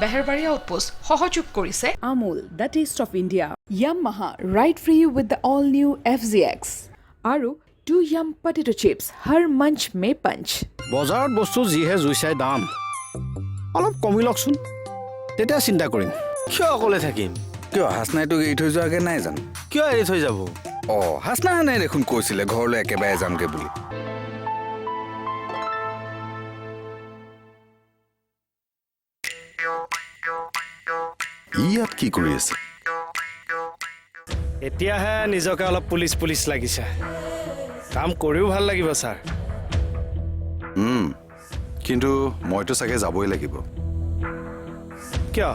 বেহেৰবাৰী outpost সহযোগ কৰিছে Amul, the taste of India. Yamaha, ride free with the all-new FZX. Aru 2 Yum potato chips, har munch mein punch. বজাৰত বস্তু যিহে জুইচাই দাম অলপ কমি লওকচোন তেতিয়া চিন্তা কৰিম কিয় অকলে থাকিম কিয় হাসনাইটোক এৰি থৈ যোৱাগে নাই জানো কিয় এৰি থৈ যাব হাসনা নাই দেখোন কৈছিলে ঘৰলৈ একেবাৰে যামগে বুলি ইয়াত কি কৰি আছে এতিয়াহে নিজকে অলপ পুলিচ পুলিচ লাগিছে কাম কৰিও ভাল লাগিব ছাৰ কিন্তু মইতো চাগে যাবই লাগিব কিয়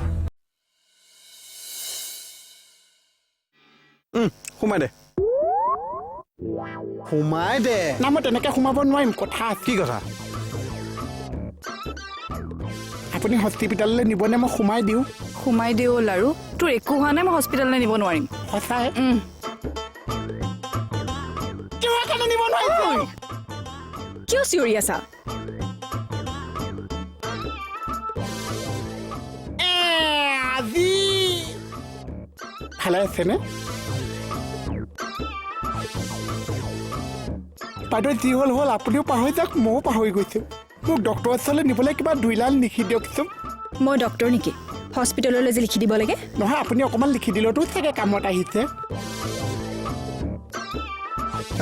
সোমাই দে সোমাই দে না মই তেনেকৈ সোমাব নোৱাৰিম কথা কি কথা আপুনি হস্পিটেললৈ নিবনে মই সোমাই দিওঁ সোমাই দিওঁ লাৰু তোৰ একো হোৱা নাই মই হস্পিটেললৈ নিব নোৱাৰিম সঁচাই কিয় কাৰণে নিব নোৱাৰিম কিয় চিঞৰি আছা আজি ভালে আছেনে বাইদেউ যি হ'ল হ'ল আপুনিও পাহৰি যাওক ময়ো পাহৰি গৈছোঁ মোক ডক্টৰৰ ওচৰলৈ নিবলৈ কিবা 2 লাইন লিখি দিয়কচোন মই ডক্টৰ নেকি হস্পিটেললৈ যে লিখি দিব লাগে নহয় আপুনি অকণমান লিখি দিলেতো চাগে কামত আহিছে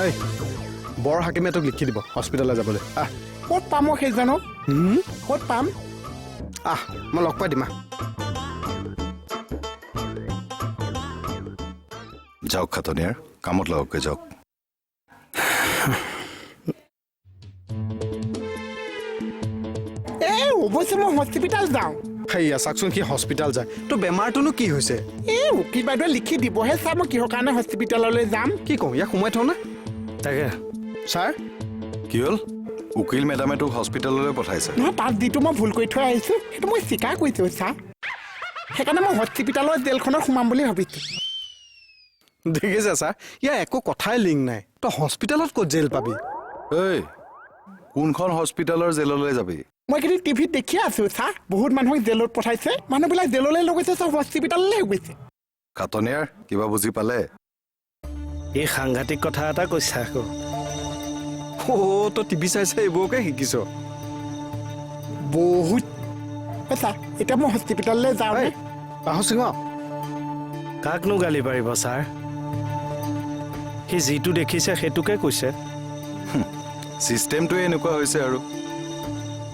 এই বৰ হাকিমে তোক লিখি দিব হস্পিটেললৈ যাবলৈ আহ ক'ত পাম মই সেইজনক ক'ত পাম আহ মই লগ পাই দিম যাওক খাটনিয়াৰ কামত লগকে যাওক এই অৱশ্যে মই হস্পিটেল যাওঁ সেয়া চাকচোন সি হস্পিটেল যায় তোৰ বেমাৰটোনো কি হৈছে এই উকিল বাইদেৱে লিখি দিবহে ছাৰ মই কিহৰ কাৰণে হস্পিটেললৈ যাম কি কওঁ ইয়াক সোমাই থওঁ নে তাকে ছাৰ কি হ'ল উকিল মেডামে তোক হস্পিটেললৈ পঠাইছে নহয় তাত যিটো মই ভুল কৰি থৈ আহিছোঁ সেইটো মই স্বীকাৰ কৰিছোঁ ছাৰ সেইকাৰণে মই হস্পিটেলৰ জেলখনত সোমাম বুলি ভাবিছোঁ দেখিছে ছাৰ ইয়াৰ একো কথাই লিংক নাই তই হস্পিটেলত ক'ত জেল পাবি এই কোনখন হস্পিটেলৰ জেললৈ যাবি মই কিন্তু টিভিত দেখি আছোঁ ছাৰ বহুত মানুহক জেলত পঠাইছে মানুহবিলাক জেললৈ লৈ গৈছে চব হস্পিটেললৈ গৈছে খাটনিয়াৰ কিবা বুজি পালে এই সাংঘাতিক কথা এটা কৈছা আকৌ তই টিভি চাইছে এইবোৰকে শিকিছ বহুত ছাৰ এতিয়া মই হস্পিটেললৈ যাওঁ নে বাহু সিংহ কাকনো গালি পাৰিব ছাৰ সি যিটো দেখিছে সেইটোকে কৈছে চিষ্টেমটোৱে এনেকুৱা হৈছে আৰু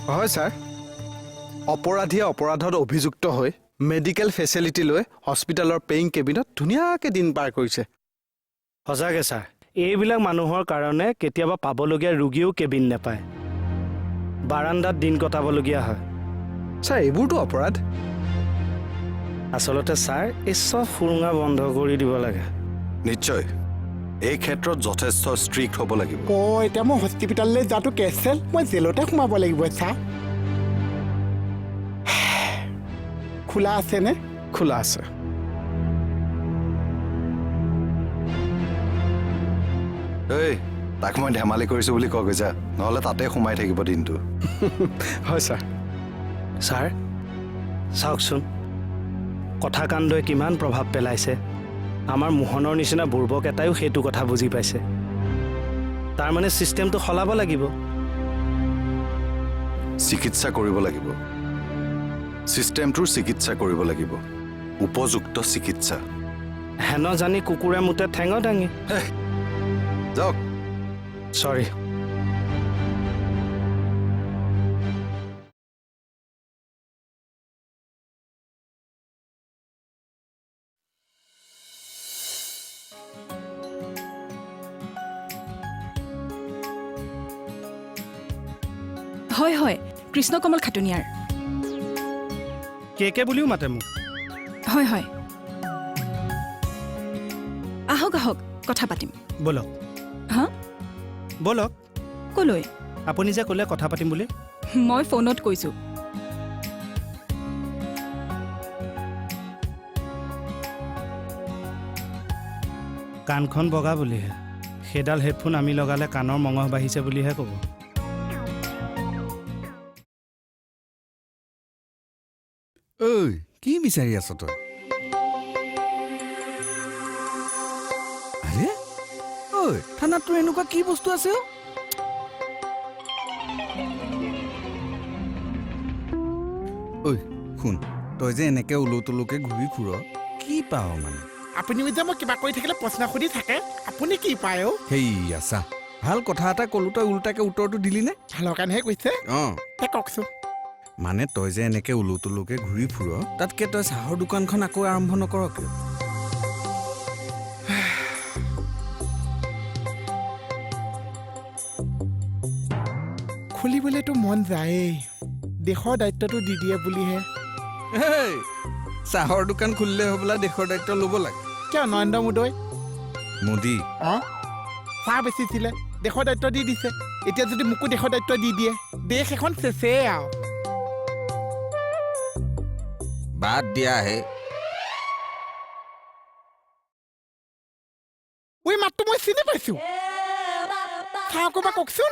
হয় ছাৰ অপৰাধীয়ে অপৰাধত অভিযুক্ত হৈ মেডিকেল ফেচিলিটি লৈ হস্পিটেলৰ পেইং কেবিনত ধুনীয়াকৈ দিন পাৰ কৰিছে সঁচাকৈ ছাৰ এইবিলাক মানুহৰ কাৰণে কেতিয়াবা পাবলগীয়া ৰোগীও কেবিন নাপায় বাৰান্দাত দিন কটাবলগীয়া হয় ছাৰ এইবোৰতো অপৰাধ আচলতে ছাৰ এই চব সুৰুঙা বন্ধ কৰি দিব লাগে নিশ্চয় এই ক্ষেত্ৰত যথেষ্ট ষ্ট্ৰিক্ট হ'ব লাগিব এতিয়া মই হস্পিটেললৈ যোৱাটো কেঞ্চেল মই জেলতে সোমাব লাগিব ছাৰ খোলা আছেনে খোলা আছে এই তাক মই ধেমালি কৰিছোঁ বুলি কওঁ যা নহ'লে তাতে সোমাই থাকিব দিনটো হয় ছাৰ ছাৰ চাওকচোন কথা কাণ্ডই কিমান প্ৰভাৱ পেলাইছে আমাৰ মোহনৰ নিচিনা বুৰ্বক এটাইও সেইটো কথা বুজি পাইছে তাৰমানে ছিষ্টেমটো সলাব লাগিব চিকিৎসা কৰিব লাগিব চিষ্টেমটোৰ চিকিৎসা কৰিব লাগিব উপযুক্ত চিকিৎসা হেন জানি কুকুৰে মোতে ঠেঙ দাঙি যাওক চৰি হয় হয় কৃষ্ণকমল খাটনিয়াৰ কে বুলিও মাতে মোক হয় হয় আহক আহক কথা পাতিম বলক হা বলক কলৈ আপুনি যে ক'লে কথা পাতিম বুলি মই ফোনত কৈছোঁ কাণখন বগা বুলিহে সেইডাল হেডফোন আমি লগালে কাণৰ মঙহ বাঢ়িছে বুলিহে ক'ব ঐ কি বিচাৰি আছ তই আৰে ঐ থানাত তোৰ এনেকুৱা কি বস্তু আছে ঐ শুন তই যে এনেকে উলু-তুলুকে ঘূৰি ফুৰ কি পাৱ মানে আপুনি যে মই কিবা কৰি থাকিলে প্ৰশ্ন সুধি থাকে আপুনি কি পায় অ' হেই আছা ভাল কথা এটা ক'লো তই উল্টাকে উত্তৰটো দিলি নে ভালৰ কাৰণেহে কৈছে অঁ কওকচোন মানে তই যে এনেকে উলু-তুলুকে ঘূৰি ফুৰ তাতকে তই চাহৰ দোকানখন আকৌ আৰম্ভ নকৰ কিয় খুলিবলৈতো মন যায়েই দেশৰ দায়িত্বটো দি দিয়ে বুলিহে হেই চাহৰ দোকান খুলিলে হ'বলা দেশৰ দায়িত্ব ল'ব লাগে কিয় নৰেন্দ্ৰ মোদী মোদী অঁ চাহ বেচিছিলে দেশৰ দায়িত্ব দি দিছে এতিয়া যদি মোকো দেশৰ দায়িত্ব দি দিয়ে দেশ এখন চেচেই আৰু বাদ দিয়া হে ঐ মাতটো মই চিনি পাইছো চাহ ক'বা কওকচোন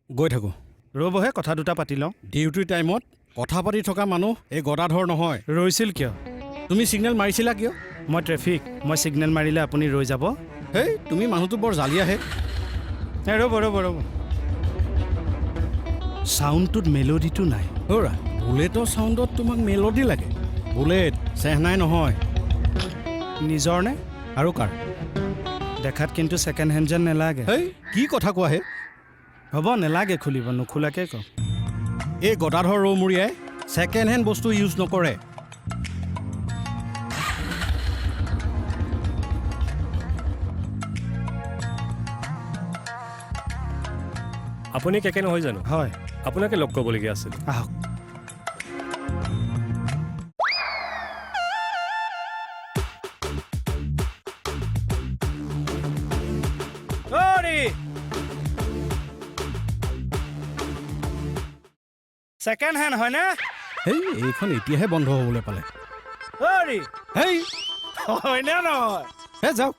গৈ থাকোঁ ৰ'বহে কথা দুটা পাতি লওঁ ডিউটি টাইমত কথা পাতি থকা মানুহ এই গদাধৰ নহয় ৰৈছিল কিয় তুমি ছিগনেল মাৰিছিলা কিয় মই ট্ৰেফিক মই ছিগনেল মাৰিলে আপুনি ৰৈ যাব হেই তুমি মানুহটো বৰ জালিয়াহে ৰ'ব চাউণ্ডটোত মেলোডিটো নাই অ'ৰা বুলেটৰ চাউণ্ডত তোমাক মেলডি লাগে বুলেট চেহনাই নহয় নিজৰ নে আৰু কাৰ দেখাত কিন্তু ছেকেণ্ড হেণ্ড যেন নেলাগে হেই কি কথা কোৱা হে হ'ব নেলাগে খুলিব নোখোলাকে কওক এই গদাধৰ ৰৌমূৰীয়াই ছেকেণ্ড হেণ্ড বস্তু ইউজ নকৰে আপুনি কেকে নহয় জানো হয় আপোনাকে লগ কৰিবলগীয়া আছিল আহক ছেকেণ্ড হেণ্ড হয়নে হেই এইখন এতিয়াহে বন্ধ হ'বলৈ পালে হেই হয়নে নহয় হে যাওক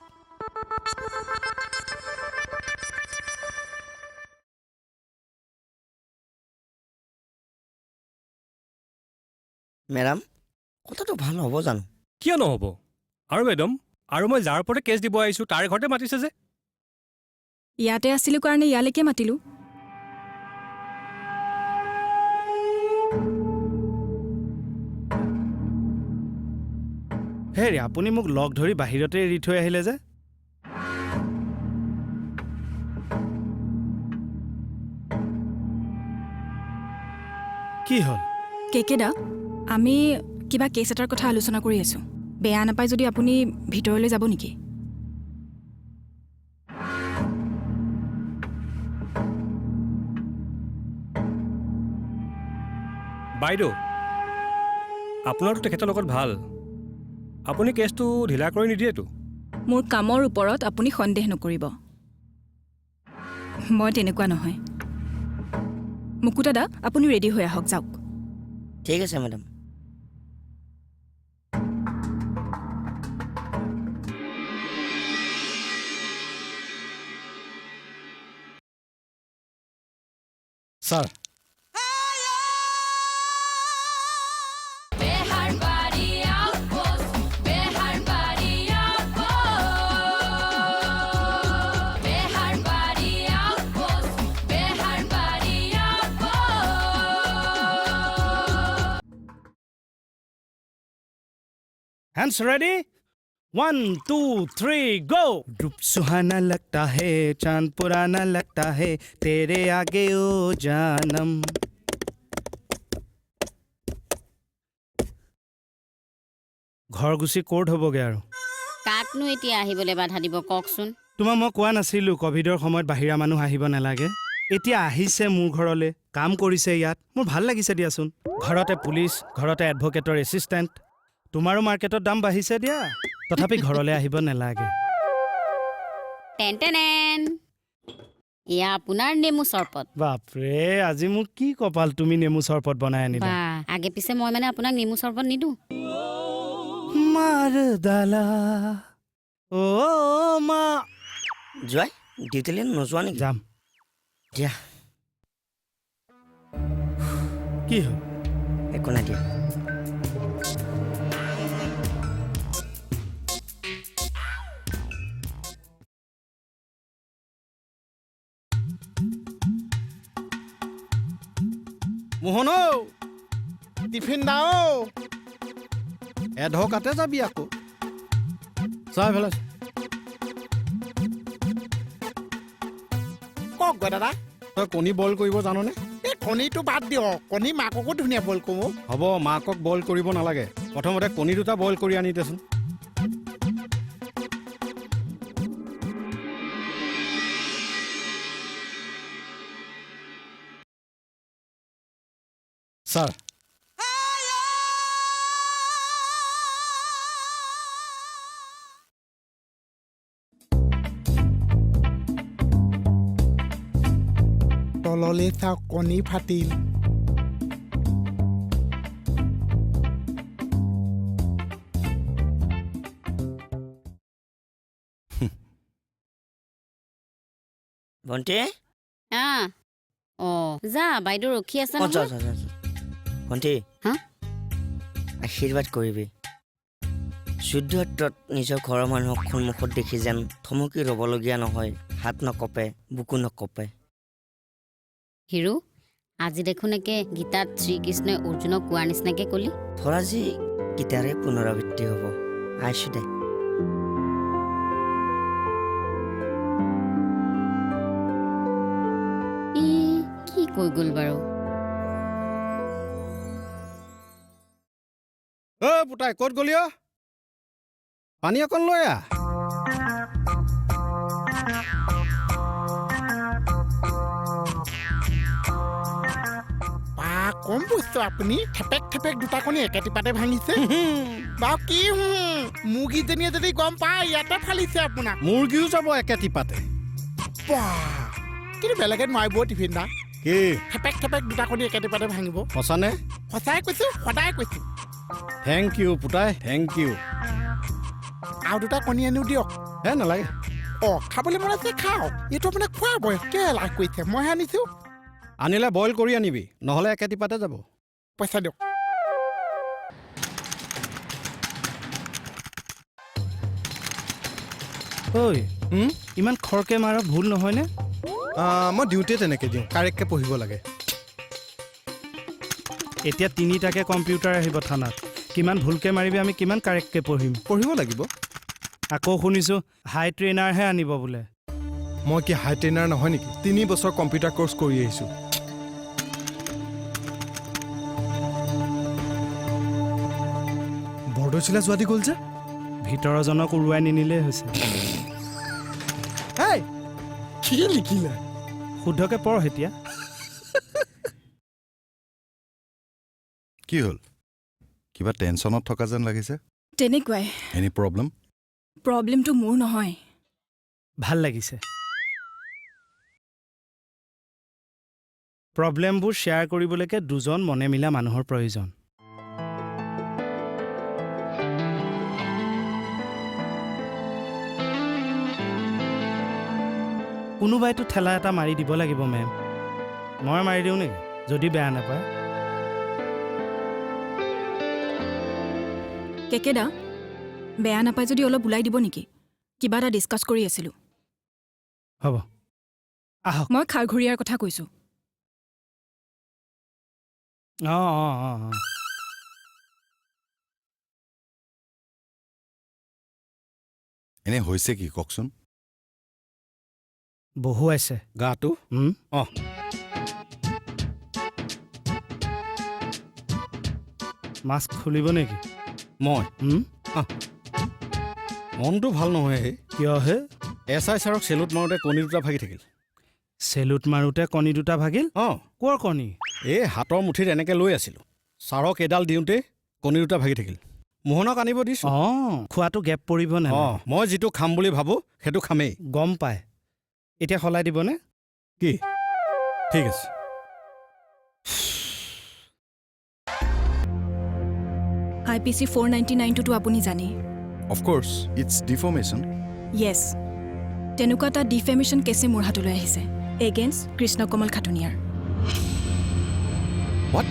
মেডাম কথাটো ভাল হ'ব জানো কিয় নহ'ব আৰু মেডাম আৰু মই যাৰ ওপৰতে কেছ দিব আহিছোঁ তাৰ ঘৰতে মাতিছে যে ইয়াতে আছিলোঁ কাৰণে ইয়ালৈকে মাতিলোঁ হেৰি আপুনি মোক লগ ধৰি বাহিৰতে এৰি থৈ আহিলে যে কি হ'ল কেকেদা আমি কিবা কেছ এটাৰ কথা আলোচনা কৰি আছোঁ বেয়া নাপায় যদি আপুনি ভিতৰলৈ যাব নেকি বাইদেউ আপোনাৰতো তেখেতৰ লগত ভাল আপুনি কেছটো ঢিলা কৰি নিদিয়েতো মোৰ কামৰ ওপৰত আপুনি সন্দেহ নকৰিব মই তেনেকুৱা নহয় মুকুতা দা আপুনি ৰেডি হৈ আহক যাওক ঠিক আছে madam sir Hands ready? 1, 2, 3, go! रूप सुहाना लगता है चांद पुराना लगता है तेरे आगे ओ जानम ঘৰ গুচি ক'ত হ'বগে আৰু কাকনো এতিয়া আহিবলৈ বাধা দিব কওকচোন তোমাক মই কোৱা নাছিলোঁ কভিডৰ সময়ত বাহিৰা মানুহ আহিব নালাগে এতিয়া আহিছে মোৰ ঘৰলৈ কাম কৰিছে ইয়াত মোৰ ভাল লাগিছে দিয়াচোন ঘৰতে পুলিচ ঘৰতে এডভকেটৰ এছিষ্টেণ্ট তোমাৰো মাৰ্কেটৰ দাম বাঢ়িছে দিয়া তথাপি ঘৰলৈ আহিব নালাগে টেন এয়া আপোনাৰ নেমু চৰবত বাপৰে আজি মোক কি কপাল তুমি নেমু চৰবত বনাই আনিলা বা আগে পিছে মই মানে আপোনাক নেমু চৰবত নিদোঁ মাৰ দালা অ' মা জয় ডিউটিলৈ নোযোৱা নেকি যাম দিয়া কি হ'ল একো নাই দিয়া মোহন টিফিন দাও এঢকাতে যাবি আকৌ চাই ভাল কওক গৈ দাদা তই কণী বইল কৰিব জাননে এই কণীটো বাদ দিয়ক কণী মাককো ধুনীয়া বইল কৰোঁ হ'ব মাকক বইল কৰিব নালাগে প্ৰথমতে কণী দুটা বইল কৰি আনি দেচোন ছাৰ তললৈ চাওক কণী ফাটিল ভণ্টি যা বাইদেউ ৰখি আছে যা নহয় যা যা যা। ভণ্টি হা? আশীৰ্বাদ কৰিবি শুদ্ধ ক্ষেত্ৰত নিজৰ ঘৰৰ মানুহক সন্মুখত দেখি যেন থমকি ৰ'বলগীয়া নহয় হাত নকপে বুকু নকপে হিৰো আজি দেখোন একে গীতাত শ্ৰীকৃষ্ণই অৰ্জুনক কোৱাৰ নিচিনাকে কলি ধৰা যি গীতাৰে পুনৰাবৃত্তি হ'ব আহিছোঁ দে ই কি কৈ গ'ল বাৰু পুতাই ক'ত গ'লি অ পানী অকণ লৈ আহ কম বস্তু আপুনি থেপেক থেপেক দুটা কণী একেটিপাতে ভাঙিছে বাৰু কি মুৰ্গীজনীয়ে যদি গম পায় ইয়াতে ফালিছে আপোনাক মুৰ্গীও যাব একে টিপাতে কিন্তু বেলেগে নোৱাৰিব টিফিন দা কি থেপেক থেপেক দুটা কণী একেটিপাতে ভাঙিব সঁচানে সঁচাই কৈছো সদায় কৈছো থেংক ইউ পুতাই থেংক ইউ আৰু দুটা কণী আনিও দিয়ক হে নালাগে খাবলৈ মন আছে খাওক এইটো আপোনাক খোৱা বয়স কেলে লাভ কৰিছে মইহে আনিছো আনিলে বইল কৰি আনিবি নহ'লে একে টিপাতে যাব পইচা দিয়ক ঐ ইমান খৰকে মাৰা ভুল নহয়নে মই ডিউটিয়ে তেনেকৈ দিওঁ কাৰেক্টকৈ পঢ়িব লাগে এতিয়া 3টাকে কম্পিউটাৰ আহিব থানাত কিমান ভুলকৈ মাৰিবি আমি কিমান কাৰেক্টকৈ পঢ়িব লাগিব আকৌ শুনিছোঁ হাই ট্ৰেইনাৰহে আনিব বোলে মই কি হাই ট্ৰেইনাৰ নহয় নেকি 3 বছৰ কম্পিউটাৰ কোৰ্চ কৰি আহিছোঁ বৰদৈচিলা যোৱাদি গ'ল যে ভিতৰজনক উৰুৱাই নিনিলেই হৈছে কি লিখিলে শুদ্ধকৈ পঢ় এতিয়া কি হ'ল কিবা টেনশ্যনত থকা যেন লাগিছে তেনেকুৱাই এনি প্ৰব্লেম প্ৰব্লেমটো মোৰ নহয় ভাল লাগিছে প্ৰব্লেমবোৰ শ্বেয়াৰ কৰিবলৈকে দুজন মনে মিলা মানুহৰ প্ৰয়োজন কোনোবাইতো ঠেলা এটা মাৰি দিব লাগিব মেম মই মাৰি দিওঁ নেকি যদি বেয়া নাপায় কেকেদা বেয়া নাপায় যদি অলপ ওলাই দিব নেকি কিবা এটা ডিছকাছ কৰি আছিলোঁ হ'ব আহক মই খাৰঘৰীয়াৰ কথা কৈছোঁ অঁ এনে হৈছে কি কওকচোন বহুৱাইছে গাটো মাছ খুলিব নেকি মই মনটো ভাল নহয় হে কিয় হে SI ছাৰক চেলুট মাৰোঁতে কণী দুটা ভাগি থাকিল চেলুট মাৰোঁতে কণী দুটা ভাগিল ক'ৰ কণী এই হাতৰ মুঠিত এনেকৈ লৈ আছিলোঁ ছাৰক এডাল দিওঁতে কণী দুটা ভাগি থাকিল মোহনক আনিব দিছোঁ খোৱাটো গেপ পৰিব নে মই যিটো খাম বুলি ভাবোঁ সেইটো খামেই গম পায় এতিয়া সলাই দিবনে কি ঠিক আছে IPC 499টোতো আপুনি জানে অফক'ৰ্ছ ইটছ ডিফৰ্মেশ্যন য়েছ তেনেকুৱা এটা ডিফেমেশ্যন কেছে মোৰ হাতলৈ আহিছে এগেইনষ্ট কৃষ্ণ কমল খাটুনিয়াৰ হোৱাট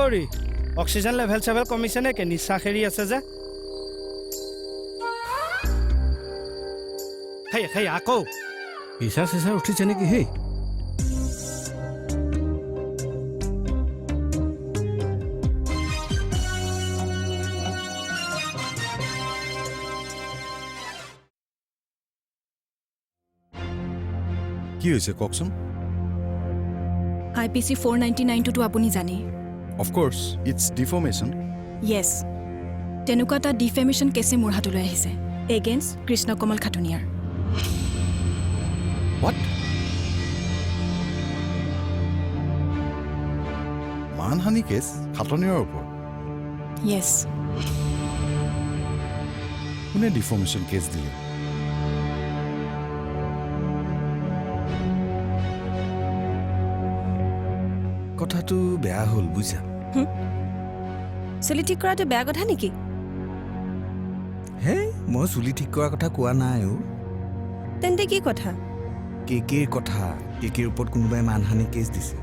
অৰি অক্সিজেন লেভেল চেভেল কমিছে নে নিশ্বাস এৰি আছে যে সেই আকৌ প্ৰেছাৰ চেছাৰ উঠিছে নেকি হেই কি হৈছে কওকচোন IPC 499টোতো আপুনি জানে অফক'ৰ্ছ ইটছ ডিফৰ্মেশ্যন য়েছ তেনেকুৱা এটা ডিফেমেশ্যন কেছে মোৰ হাতলৈ আহিছে এগেইনষ্ট কৃষ্ণ কমল খাটুনিয়াৰ হোৱাট মানহানি কেছ খাটনিয়াৰ ওপৰত য়েছ কোনে ডিফৰ্মেশ্যন কেছ দিলে কথাটো বেয়া হ'ল বুজিছা চুলি ঠিক কৰাটো বেয়া কথা নেকি হে মই চুলি ঠিক কৰাৰ কথা কোৱা নাই অ' তেন্তে কি কথা কেকেৰ কথা কেকেৰ ওপৰত কোনোবাই মানহানি কেছ দিছে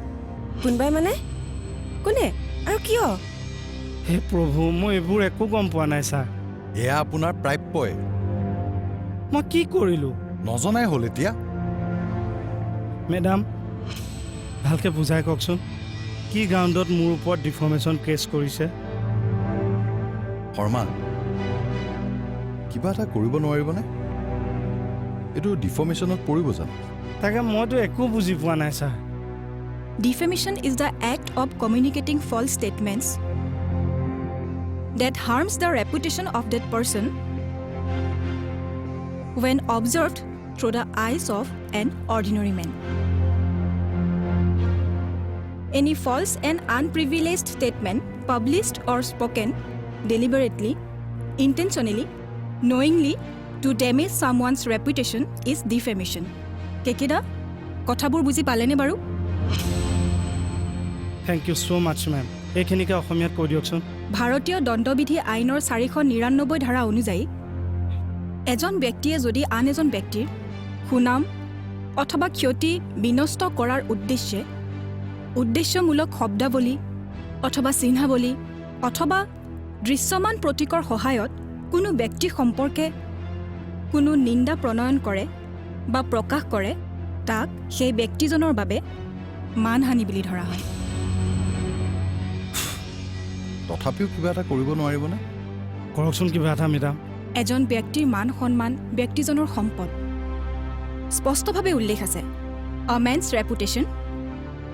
কোনোবাই মানে কোনে আৰু কিয় হে প্ৰভু মই এইবোৰ একো গম পোৱা নাই ছাৰ এয়া আপোনাৰ প্ৰাপ্যই মই কি কৰিলোঁ নজনাই হ'ল এতিয়া মেডাম ভালকৈ বুজাই কওকচোন কি গ্ৰাউণ্ডত মোৰ ওপৰত ডিফৰ্মেশ্যন কেছ কৰিছে শৰ্মা কিবা এটা কৰিব নোৱাৰিবনে এইটো ডিফৰ্মেশ্যনত পৰিব জানো তাকে মইতো একো বুজি পোৱা নাই sir Defamation is the act of communicating false statements that harms the reputation of that person when observed through the eyes of an ordinary man. Any false and unprivileged statement published or spoken deliberately, intentionally, knowingly to damage someone's reputation is defamation. Kekida, কথাবোৰ বুজি পালেনে বাৰু thank you so' much ma'am এইখিনিকে অসমীয়াত কৈ দিয়কচোন ভাৰতীয় দণ্ডবিধি আইনৰ 499 ধাৰা অনুযায়ী এজন ব্যক্তিয়ে যদি আন এজন ব্যক্তিৰ সুনাম অথবা ক্ষতি বিনষ্ট কৰাৰ উদ্দেশ্যমূলক শব্দাৱলী অথবা চিহ্নাৱলী অথবা দৃশ্যমান প্ৰতীকৰ সহায়ত কোনো ব্যক্তি সম্পৰ্কে কোনো নিন্দা প্ৰণয়ন কৰে বা প্ৰকাশ কৰে তাক সেই ব্যক্তিজনৰ বাবে মানহানি বুলি ধৰা হয় তথাপিও কিবা এটা কৰিব নোৱাৰিবনে কৰকচোন কিবা এটা মেডাম এজন ব্যক্তিৰ মান সন্মান ব্যক্তিজনৰ সম্পদ স্পষ্টভাৱে উল্লেখ আছে A man's reputation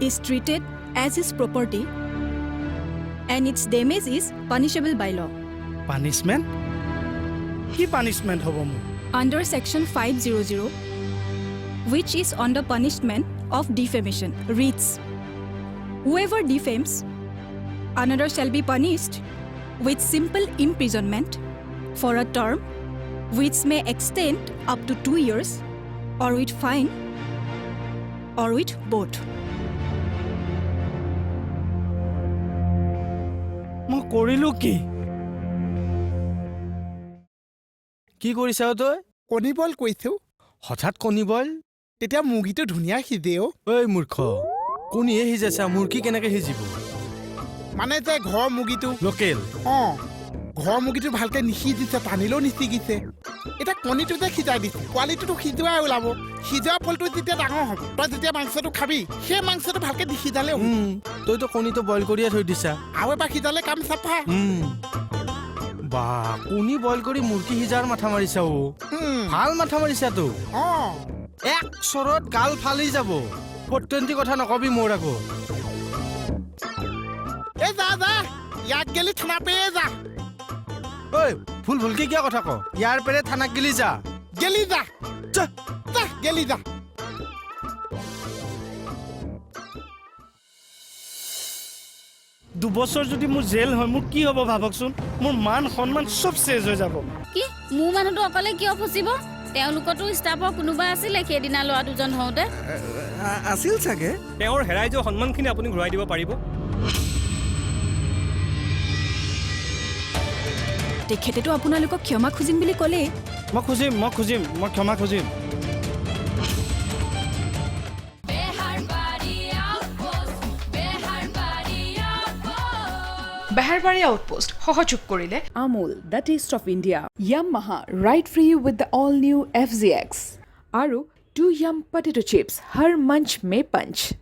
is treated as his property and its damage is punishable by law. Punishment কি পানিছমেণ্ট হ'ব মোৰ Under section 500, which is on the punishment of defamation, reads, whoever defames another shall be punished with simple imprisonment for a term which may extend up to 2 years or with fine or with both. মই কৰিলোঁ কি কি কৰিছা তই কণী boil কৈছো হঠাৎ কণী বইল তেতিয়া মুৰ্গীটো ধুনীয়া সিজে অ' ঐ মূৰ্খ কণীয়ে সিজাইছা মুৰ্গী কেনেকৈ সিজিব মানে যে ঘৰৰ মুৰ্গীটো লোকেল অঁ ঘৰৰ মুৰ্গীটো ভালকৈ নিসিজিছে টানিলেও নিছিগিছে এতিয়া কণীটো যে সিজাই দিছে পোৱালিটোতো সিজোৱাই ওলাব সিজোৱা ফলটো যেতিয়া ডাঙৰ হ'ব তই যেতিয়া মাংসটো খাবি সেই মাংসটো ভালকৈ নিসিজালে তইতো কণীটো বইল কৰিয়ে থৈ দিছা আৰু এবাৰ সিজালে কাম চাফা বা কণী বইল কৰি মুৰ্গী সিজাৰ মাথা মাৰিছা অ ভাল মাথা মাৰিছাতো অঁ এক চৰত গাল ফালি যাব পট্টন্তি কথা নকবি মোৰ আকৌ এই যা যা ইয়াক গেলি থানা পেয়ে যা ঐ ভুল ভুলকে কিয় কথা ক ইয়াৰ পেৰে থানাক গেলি যা গেলি যা যা গেলি যা 2 বছৰ যদি মোৰ জেল হয় মোৰ কি হ'ব ভাবকচোন মোৰ মান সন্মান চব চেজ হৈ যাব কি মোৰ মানুহটো অকলে কিয় ফচিব তেওঁলোকতো ষ্টাফৰ কোনোবা আছিলে সেইদিনা ল'ৰা দুজন হওঁতে আছিল চাগে তেওঁৰ হেৰাই যোৱা সন্মানখিনি আপুনি ঘূৰাই দিব পাৰিব তেখেতেতো আপোনালোকক ক্ষমা খুজিম বুলি ক'লেই মই ক্ষমা খুজিম বেহাৰবাৰী আউটপোষ্ট সহযোগ কৰিলে Amul, the taste of India. Yamaha, ride free with the all-new FZX. Aru 2 Yum potato chips, Har Munch May Punch.